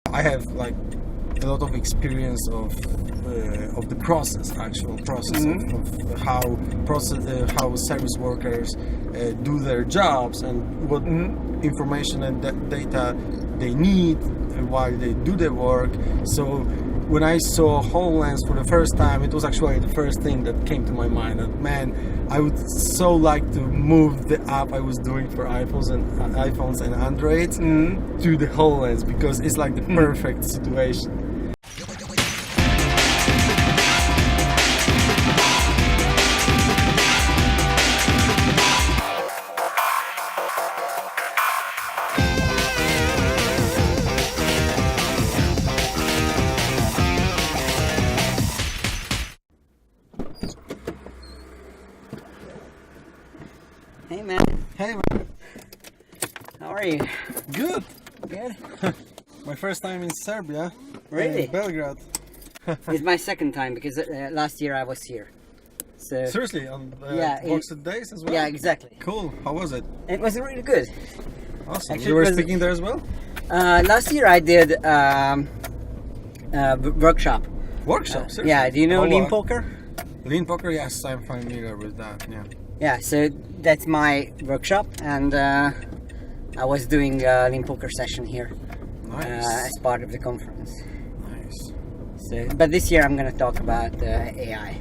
I have like a lot of experience of the process, actual process of how service workers do their jobs and what information and data they need while they do their work. So when I saw Hololens for the first time, it was actually the first thing that came to my mind. That man, I would so like to move the app I was doing for iPhones and Androids to the Hololens, because it's like the perfect situation. Hey man, Hey man, how are you? good. Good. My first time in Serbia. Really? Belgrade. It's my second time because last year I was here. So Seriously, on Yeah, Boxed Days as well? yeah, exactly. Cool. How was it? It was really good. Awesome. Actually, You were it was- speaking there as well? Last year I did workshop. Workshop, seriously? Yeah, do you know How Lean long? Poker? Lean Poker, yes, I'm familiar with that, yeah. Yeah, so that's my workshop, and I was doing a Lean Poker session here Nice. as part of the conference. Nice. So, but this year I'm going to talk about AI.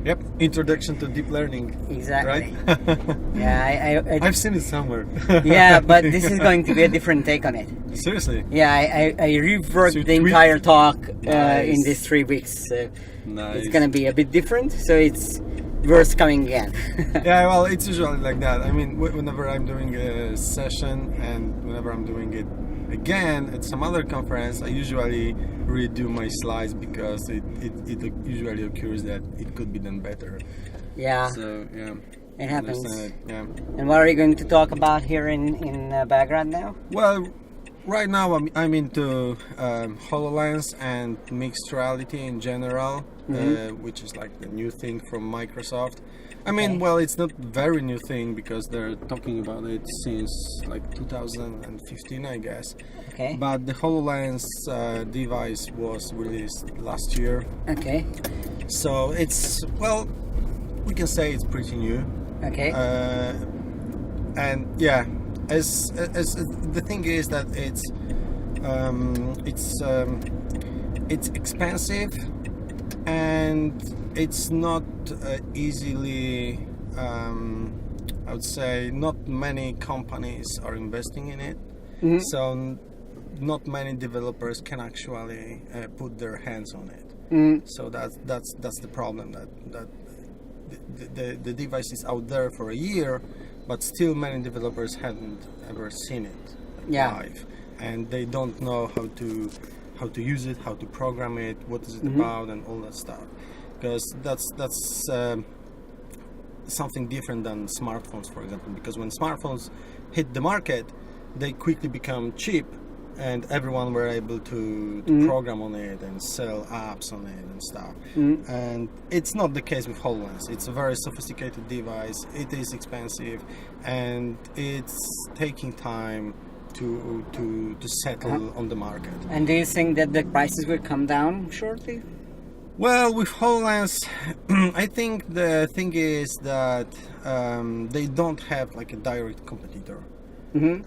Yep, introduction to deep learning. Exactly. Right? Yeah, I've seen it somewhere. yeah, but this is going to be a different take on it. Seriously? Yeah, I reworked So you the tweaked- entire talk Nice. in these 3 weeks. So Nice. it's gonna be a bit different. So it's worth coming again. Yeah, well, it's usually like that. I mean, whenever I'm doing a session and whenever I'm doing it again at some other conference, I usually redo my slides because it usually occurs that it could be done better. Yeah, So, yeah. it I happens. understand it, yeah. And what are you going to talk about here in Belgrade now? Well, right now I'm into HoloLens and mixed reality in general, which is like the new thing from Microsoft. I mean, Okay. well, it's not very new thing because they're talking about it since like 2015, I guess. Okay. But the HoloLens device was released last year, Okay. so it's, well, we can say it's pretty new. Okay. And yeah, as the thing is that it's expensive and it's not easily, I would say, not many companies are investing in it. So not many developers can actually put their hands on it. So that's the problem, that the device is out there for a year, but still many developers haven't ever seen it live, and they don't know how to use it, how to program it, what is it about, and all that stuff. Because that's something different than smartphones, for example. Because when smartphones hit the market, they quickly become cheap, and everyone were able to program on it and sell apps on it and stuff. And it's not the case with HoloLens. It's a very sophisticated device. It is expensive, and it's taking time to settle on the market. And do you think that the prices will come down shortly? Well, with HoloLens, I think the thing is that they don't have like a direct competitor.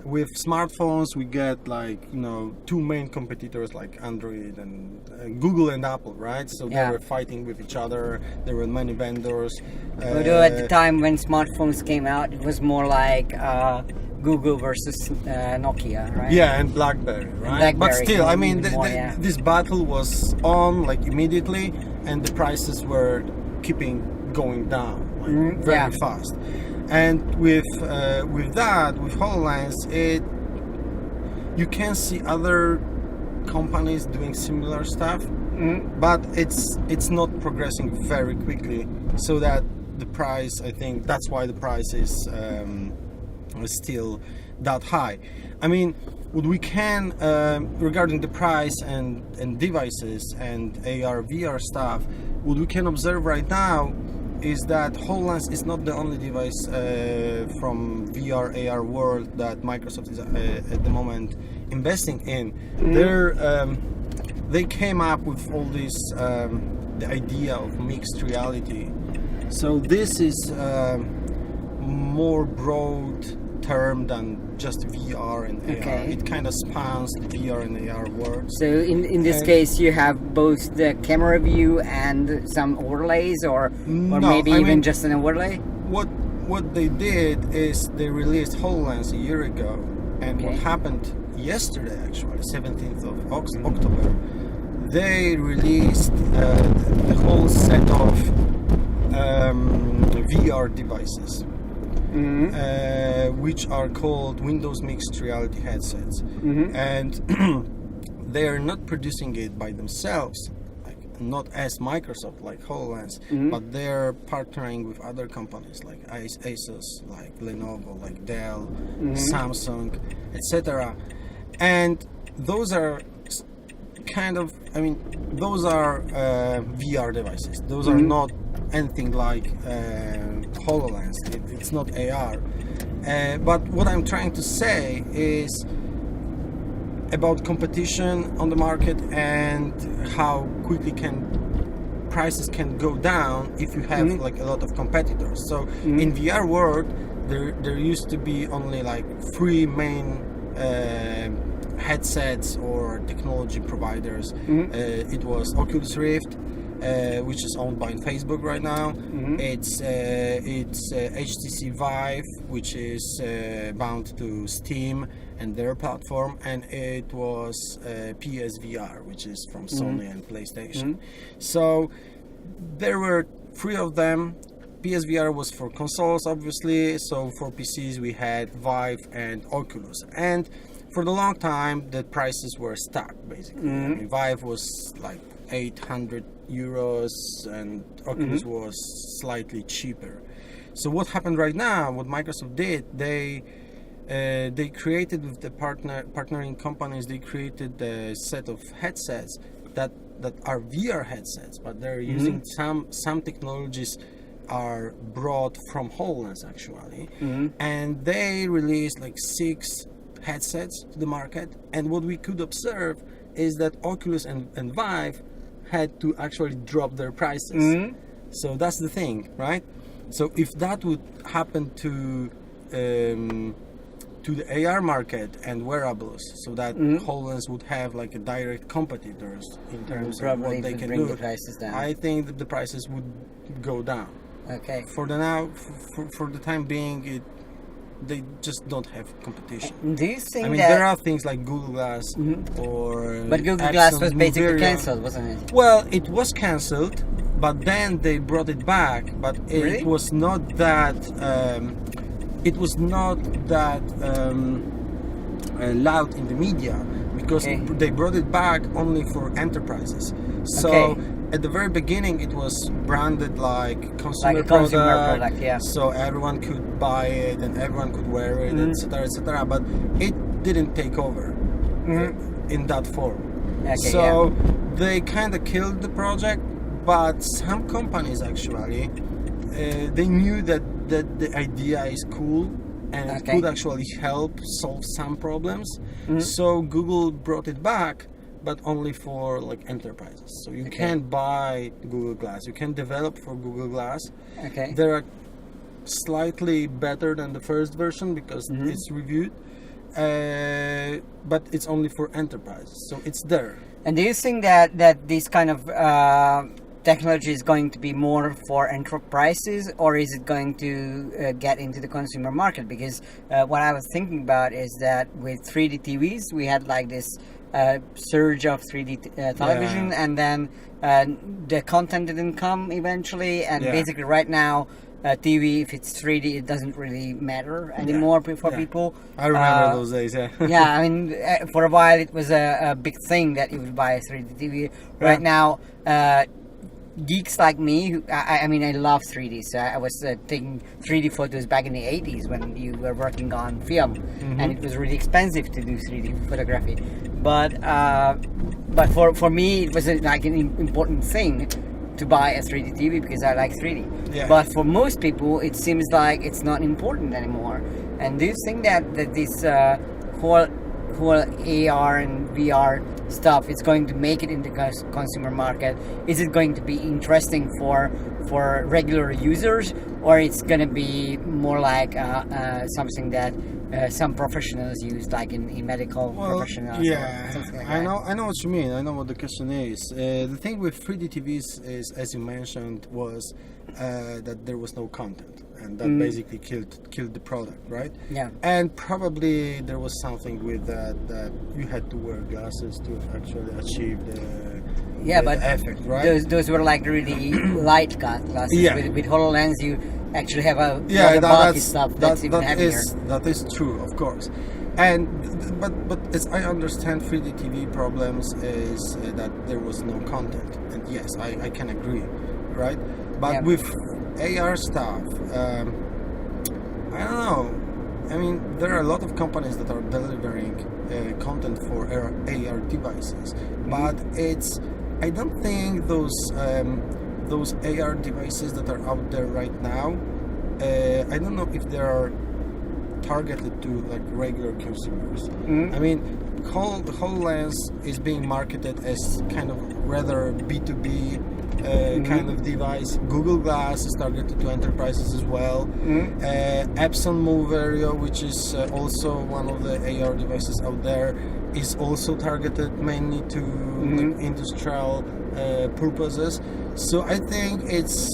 With smartphones, we get like, two main competitors like Android and Google and Apple, right? So Yeah. they were fighting with each other. There were many vendors. Although at the time when smartphones came out, it was more like Google versus Nokia, right? Yeah, and BlackBerry, right? But BlackBerry, still, I mean, even more, yeah. this battle was on like immediately, and the prices were keeping going down like, very yeah. fast. And with that, with HoloLens, you can see other companies doing similar stuff, but it's not progressing very quickly. So that the price, I think, that's why the price is still that high. I mean, what we can regarding the price and devices and AR VR stuff, what we can observe right now is that HoloLens is not the only device from VR AR world that Microsoft is at the moment investing in. They came up with all this the idea of mixed reality. So this is more broad term than just VR and AR. Okay. It kind of spans the VR and AR world. So in this case, you have both the camera view and some overlays, or No, maybe I even mean- just an overlay. What they did is they released Hololens a year ago, and what Okay. happened yesterday, actually, 17th of October, they released the whole set of VR devices, which are called Windows Mixed Reality headsets, and they are not producing it by themselves, not as Microsoft like HoloLens, but they're partnering with other companies like Asus, like Lenovo, like Dell, Samsung, etc. And those are kind of, I mean, those are VR devices. Those are not anything like HoloLens. It's not AR. But what I'm trying to say is about competition on the market and how quickly prices can go down if you have like a lot of competitors. So in VR world, there used to be only like 3 main headsets or technology providers. It was Oculus Rift, which is owned by Facebook right now. It's HTC Vive, which is bound to Steam and their platform, and it was PSVR, which is from Sony and PlayStation. So there were 3 of them. PSVR was for consoles, obviously. So for PCs we had Vive and Oculus, and for the long time the prices were stuck basically. I mean, Vive was like 800 euros and Oculus was slightly cheaper. So what happened right now, what Microsoft did, they created with the partnering companies, they created a set of headsets that are VR headsets, but they're using some technologies are brought from HoloLens actually, and they released like 6 headsets to the market. And what we could observe is that Oculus and Vive had to actually drop their prices. So that's the thing, right? So if that would happen to the AR market and wearables, so that HoloLens would have like a direct competitors in terms of what they can bring do, the prices down. I think that the prices would go down. Okay. For the time being, they just don't have competition. Do you think I mean, that? there are things like Google Glass or. But Google apps Glass on was basically Google. cancelled, wasn't it? Well, it was cancelled, but then they brought it back. But it Really? was not that. It was not that loud in the media because Okay. they brought it back only for enterprises. So. Okay. At the very beginning, it was branded like consumer, Like a consumer product, product, yeah. so everyone could buy it and everyone could wear it, etc., etc. But it didn't take over in that form. Okay, So they kind of killed the project. But some companies actually, they knew that the idea is cool and it Okay. could actually help solve some problems. So Google brought it back, but only for like enterprises. So you can't buy Google Glass. You can develop for Google Glass. Okay. They are slightly better than the first version because it's reviewed, but it's only for enterprises. So it's there. And do you think that this kind of technology is going to be more for enterprises, or is it going to get into the consumer market? Because what I was thinking about is that with 3D TVs, we had like this surge of 3D television, and then the content didn't come eventually, and basically right now TV, if it's 3D, it doesn't really matter anymore for people. I remember those days, Yeah, I mean, for a while it was a big thing that you would buy a 3D TV. Right now, geeks like me, who, I mean, I love 3D. So I was taking 3D photos back in the 80s when you were working on film, and it was really expensive to do 3D photography. But for me, it was like an important thing to buy a 3D TV because I like 3D. Yeah. But for most people, it seems like it's not important anymore. And do you think that this whole whole AR and VR stuff is going to make it into consumer market? Is it going to be interesting for regular users, or it's going to be more like something that some professionals use, like in medical professionals? Yeah, or something like I that? know what you mean. I know what the question is. The thing with 3D TVs is, as you mentioned, was that there was no content, and that basically killed the product, right? Yeah. And probably there was something with that you had to wear glasses to actually achieve the But effect, right? those were like really light glasses. Yeah. With Hololens, you actually have a lot Yeah, of bulky stuff that's even heavier. that is true, of course. And but as I understand 3D TV problems is that there was no content, and yes, I can agree, right? But Yeah. with AR stuff, I don't know. I mean, there are a lot of companies that are delivering content for AR devices, but I don't think those AR devices that are out there right now, I don't know if they are targeted to like regular consumers. I mean, HoloLens is being marketed as kind of rather B2B kind of device. Google Glass is targeted to enterprises as well. Epson Move Area, which is also one of the AR devices out there, is also targeted mainly to like, industrial purposes. So I think it's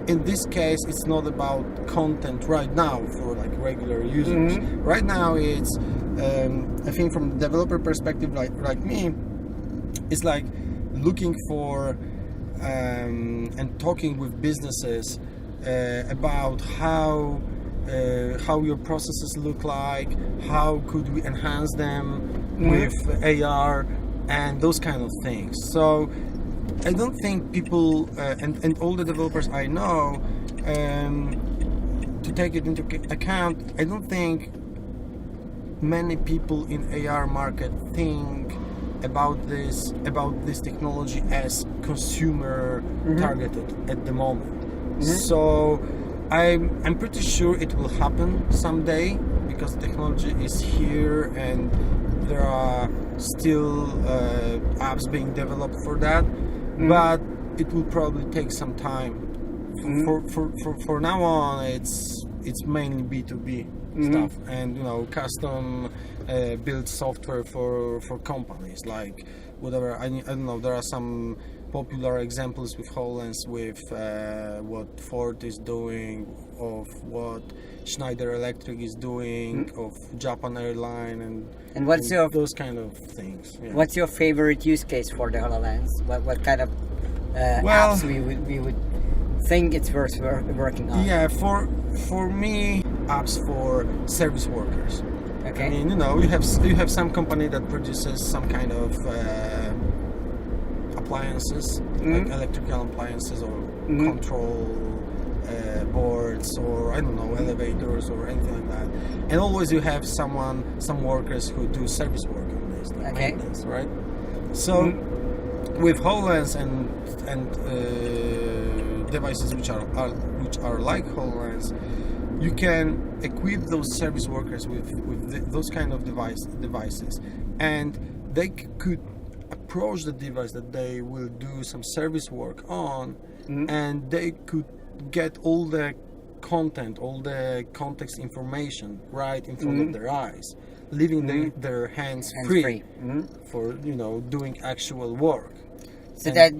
in this case it's not about content right now for like regular users. Right now it's I think from the developer perspective, like me, it's like looking for and talking with businesses about how your processes look like, how could we enhance them with AR and those kind of things. So I don't think people and all the developers I know, to take it into account, I don't think many people in AR market think about this technology as consumer targeted at the moment. So I'm pretty sure it will happen someday, because technology is here and there are still apps being developed for that, but it will probably take some time. For now on, it's mainly B2B stuff, and custom built software for companies, like whatever. I don't know. There are some popular examples with HoloLens, with what Ford is doing, of what Schneider Electric is doing, of Japan Airline, and what's your those kind of things. Yeah. What's your favorite use case for the HoloLens? What kind of apps we would think it's worth working on? Yeah, for me, apps for service workers. Okay. I mean, you have some company that produces some kind of appliances, like electrical appliances or control boards, or I don't know, elevators or anything like that. And always you have some workers who do service work on this, like maintenance, right? So with HoloLens and devices which are like HoloLens, you can equip those service workers with those kind of devices, and they could approach the device that they will do some service work on, and they could get all the content, all the context information right in front of their eyes, leaving their hands free for doing actual work. So that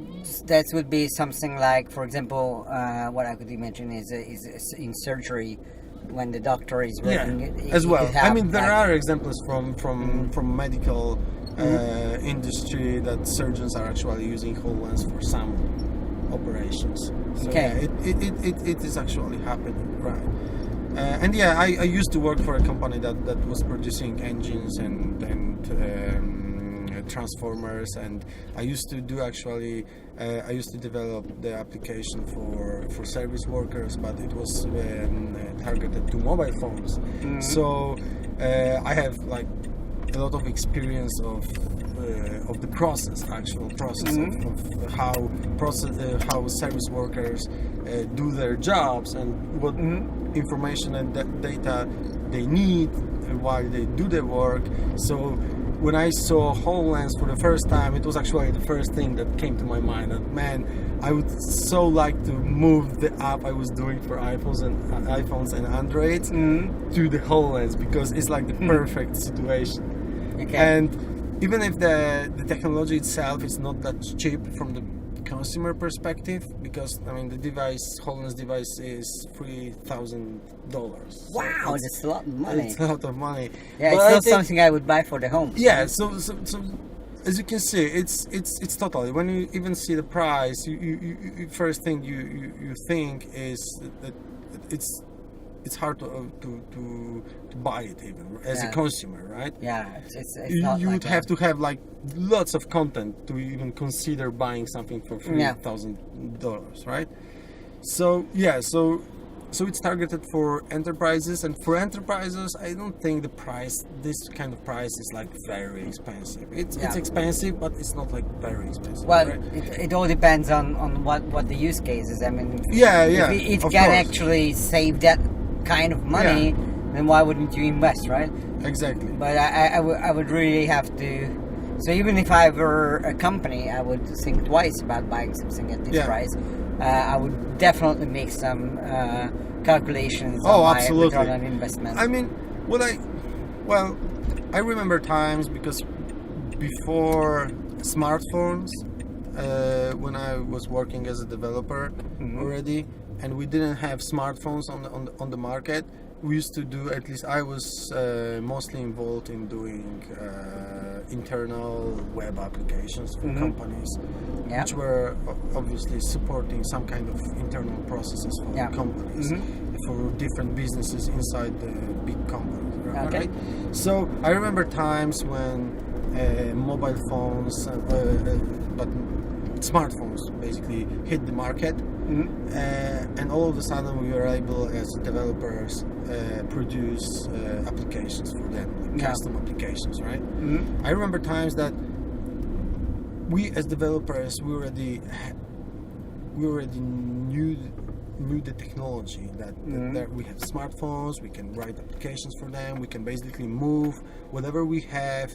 would be something like, for example, what I could imagine is in surgery, when the doctor is working as well. I mean, there like, are examples from medical industry that surgeons are actually using HoloLens for some operations. So it is actually happening, right? And I used to work for a company that was producing engines and transformers, and I used to develop the application for service workers, but it was targeted to mobile phones. So I have like a lot of experience of the actual process of how service workers do their jobs, and what information and data they need, while they do their work. So when I saw Hololens for the first time, it was actually the first thing that came to my mind. That man, I would so like to move the app I was doing for iPhones and Androids to the Hololens, because it's like the perfect situation. Okay. And even if the technology itself is not that cheap from the consumer perspective, because I mean the Hololens device is $3,000. Wow, that's a lot of money. It's a lot of money. Yeah, But it's I not think- something I would buy for the home. Yeah, so as you can see, it's totally. When you even see the price, you first thing you think is that it's hard to buy it even as a consumer, right? Yeah, it's not You like would have to have like lots of content to even consider buying something for $3,000, right? So yeah, so it's targeted for enterprises, and for enterprises, I don't think this kind of price is like very expensive. It's expensive, but it's not like very expensive. Well, right? it all depends on what the use case is. I mean, if it of can course. actually save that kind of money, then why wouldn't you invest, right? Exactly. But I would really have to. So even if I were a company, I would think twice about buying something at this price. I would definitely make some calculations on my absolutely. return on investment. I mean, I remember times, because before smartphones, when I was working as a developer already, and we didn't have smartphones on the market, we used to do, at least I was mostly involved in doing internal web applications for companies, which were obviously supporting some kind of internal processes for companies, for different businesses inside the big companies. Right? So I remember times when mobile phones, but smartphones basically hit the market. And all of a sudden we were able, as developers, produce applications for them, like custom applications, right? I remember times that we as developers, we already knew the technology, that we have smartphones, we can write applications for them, we can basically move whatever we have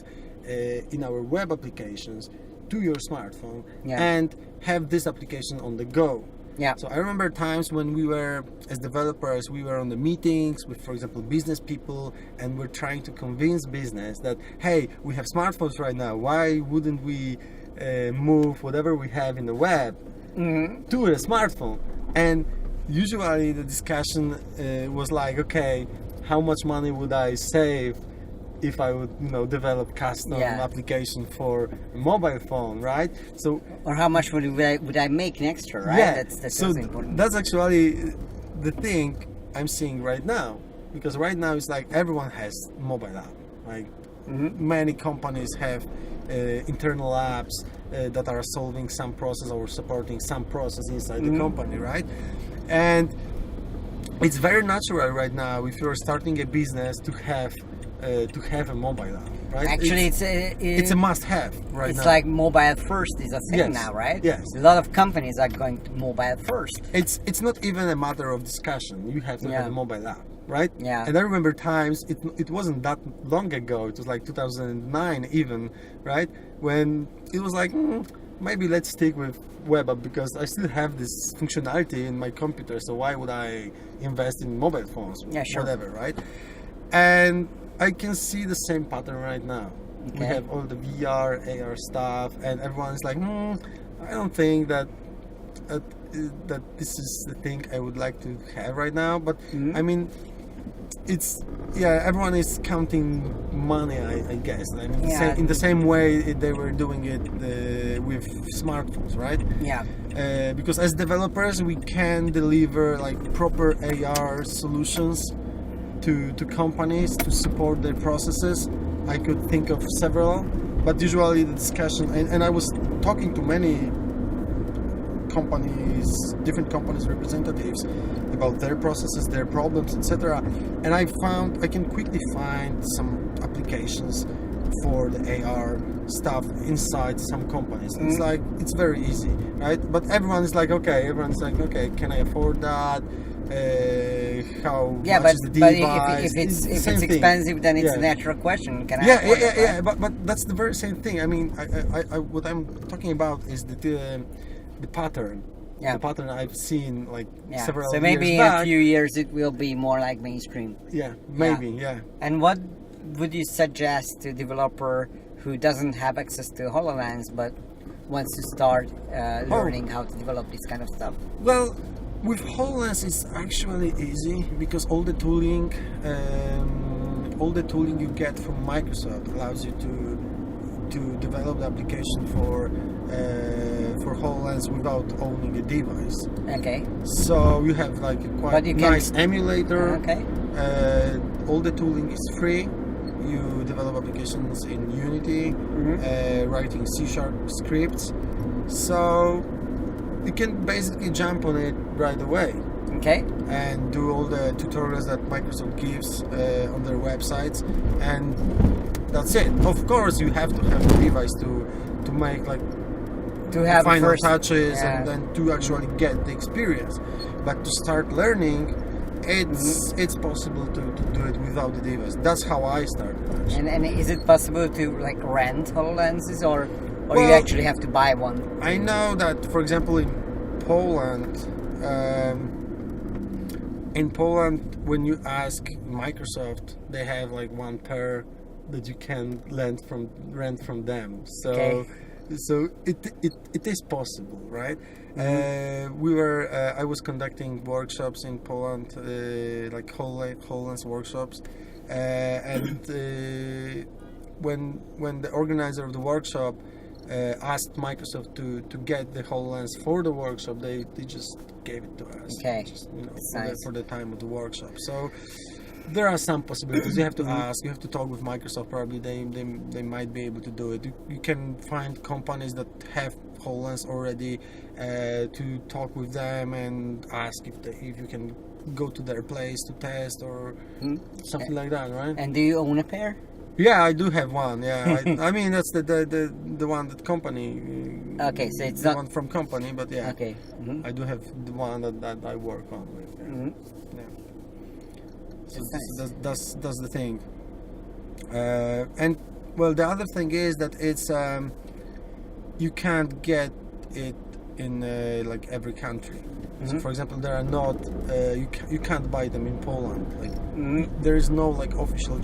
in our web applications to your smartphone and have this application on the go. Yeah. So I remember times when we were, as developers, we were on the meetings with, for example, business people, and we're trying to convince business that, hey, we have smartphones right now. Why wouldn't we move whatever we have in the web to a smartphone? And usually the discussion was like, okay, how much money would I save if I would, develop custom application for a mobile phone, right? So, or how much would I make extra, right? Yeah, That's so also important. that's actually the thing I'm seeing right now, because right now it's like everyone has mobile app. Like many companies have internal apps that are solving some process or supporting some process inside the company, right? And it's very natural right now, if you're starting a business, to have a mobile app, right? Actually, it's a must-have right now. It's like mobile first is a thing now, right? Yes. A lot of companies are going to mobile first. It's not even a matter of discussion. You have to have a mobile app, right? Yeah. And I remember times, it wasn't that long ago, it was like 2009 even, right? When it was like, maybe let's stick with web app, because I still have this functionality in my computer, so why would I invest in mobile phones? Yeah, sure. Whatever, right? And I can see the same pattern right now. We have all the VR, AR stuff, and everyone's like, I don't think that this is the thing I would like to have right now. But I mean, everyone is counting money, I guess. I mean, in the same way they were doing it with smartphones, right? Yeah. Because as developers, we can deliver like proper AR solutions to companies to support their processes. I could think of several, but usually the discussion, and I was talking to many companies, different companies representatives, about their processes, their problems, etc. And I can quickly find some applications for the AR stuff inside some companies. It's very easy, right? But everyone's like, okay, can I afford that? how Yeah, much but, is the but device. if it's the same thing. expensive, then it's Yeah. a natural question. Can I Yeah, afford yeah, it, yeah, right? but that's the very same thing. I mean, what I'm talking about is the pattern. Yeah. The pattern I've seen like Yeah. several So maybe years in back. a few years it will be more like mainstream. Yeah, maybe, yeah. And what would you suggest to a developer who doesn't have access to HoloLens but wants to start learning how to develop this kind of stuff? Well, with HoloLens it's actually easy because all the tooling you get from Microsoft allows you to develop the application for HoloLens without owning a device. Okay. So you have like a But quite you can- nice emulator. Okay. All the tooling is free. You develop applications in Unity, writing C# scripts. So you can basically jump on it right away Okay. and do all the tutorials that Microsoft gives on their websites, and that's it. Of course, you have to have a device to make like To have final first touches yeah. and then to actually get the experience. But to start learning, it's possible to do it without the device. That's how I started. Actually. And is it possible to like rent HoloLenses or you Well, actually have to buy one? I know that, for example, in Poland, when you ask Microsoft, they have like one pair that you can rent from them. So, Okay. so it is possible, right? I was conducting workshops in Poland, like HoloLens workshops, and when the organizer of the workshop asked Microsoft to get the HoloLens for the workshop, they just gave it to us. Okay. Just, That's for, nice. for the time of the workshop. So there are some possibilities. You have to ask. You have to talk with Microsoft. Probably they might be able to do it. You can find companies that have HoloLens already to talk with them and ask if you can go to their place to test or something like that, right? And do you own a pair? Yeah, I do have one. Yeah, I mean that's the one that company. Okay, so it's the not- one from company, but yeah. Okay. I do have the one that I work on with. Yeah. Yeah. So that's the thing. And well, the other thing is that it's you can't get it in like every country. So for example, there are not you can't buy them in Poland. Like there is no like official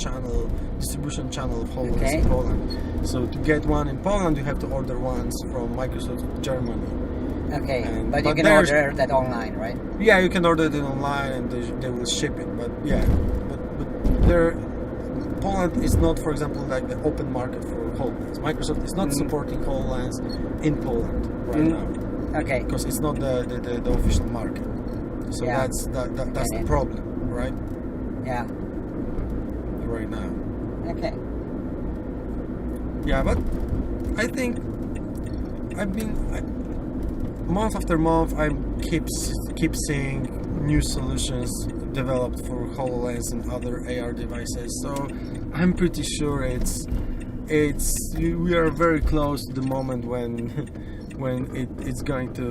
distribution channel of HoloLens Okay. in Poland. So to get one in Poland, you have to order ones from Microsoft Germany. Okay, And- but you but can there's- order that online, right? Yeah, you can order it online and they will ship it. But yeah, but there, Poland is not, for example, like the open market for HoloLens. Microsoft is not supporting HoloLens in Poland right now Okay. because it's not the official market. So Yeah. that's the it. problem, right? Yeah. Right now. Okay. Yeah, but I think month after month I keep seeing new solutions developed for HoloLens and other AR devices. So I'm pretty sure we are very close to the moment when it's going to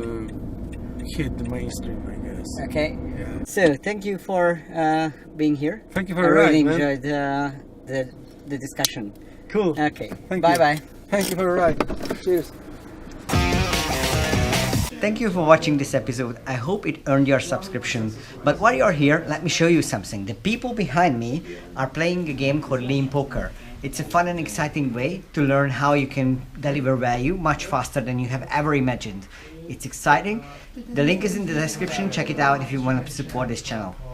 hit the mainstream, I guess. Okay. Yeah. So thank you for being here. Thank you for I the really ride, man. enjoyed the discussion. Cool. Okay. Thank Bye you. bye. Thank you for the ride. Cheers. Thank you for watching this episode. I hope it earned your subscription. But while you're here, let me show you something. The people behind me are playing a game called Lean Poker. It's a fun and exciting way to learn how you can deliver value much faster than you have ever imagined. It's exciting. The link is in the description. Check it out if you want to support this channel.